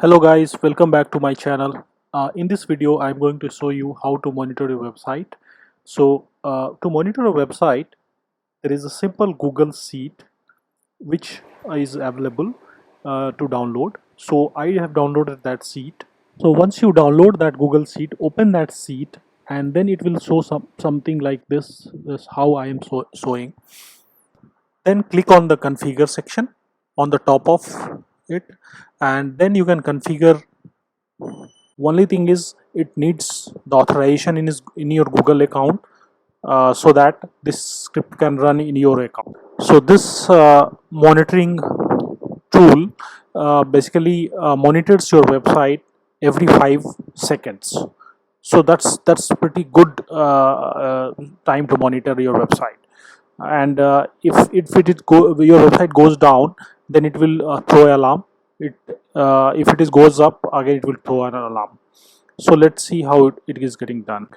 Hello guys, welcome back to my channel. In this video I'm going to show you how to monitor your website. To monitor a website, there is a simple Google Sheet which is available to download. So I have downloaded that sheet. So once you download that Google Sheet, open that sheet and then it will show something like this how I am showing. Then click on the configure section on the top of it, and then you can configure. Only thing is it needs the authorization in your Google account, so that this script can run in your account. So this monitoring tool basically monitors your website every 5 seconds. So that's pretty good time to monitor your website. And your website goes down, then it will throw alarm. If it is goes up again, it will throw an alarm. So let's see how it is getting done.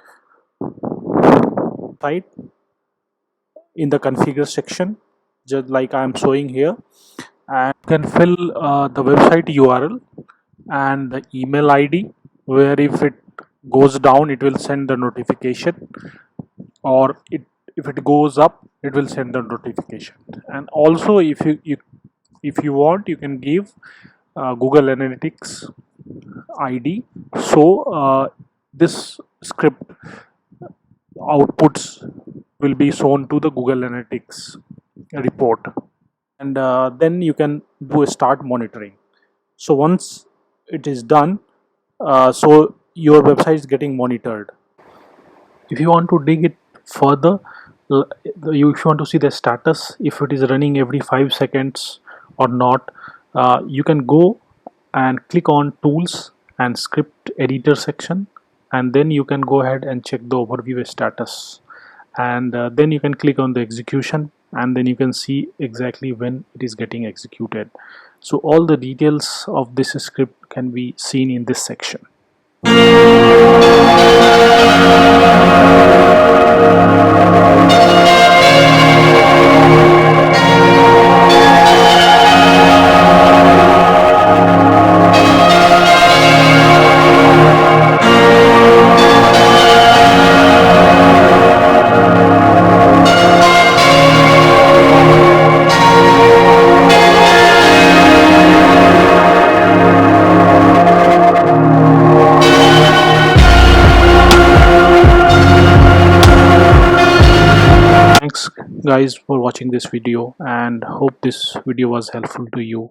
Right, in the configure section, just like I am showing here, and you can fill the website URL and the email ID, where if it goes down it will send the notification, or if it goes up it will send the notification. And also if you want, you can give Google Analytics ID. So this script outputs will be shown to the Google Analytics report, and then you can do a start monitoring. So once it is done, so your website is getting monitored. If you want to dig it further, if you want to see the status, if it is running every 5 seconds or not, you can go and click on tools and script editor section, and then you can go ahead and check the overview status, and then you can click on the execution, and then you can see exactly when it is getting executed. So all the details of this script can be seen in this section. Thanks guys for watching this video, and hope this video was helpful to you.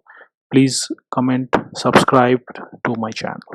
Please comment, subscribe to my channel.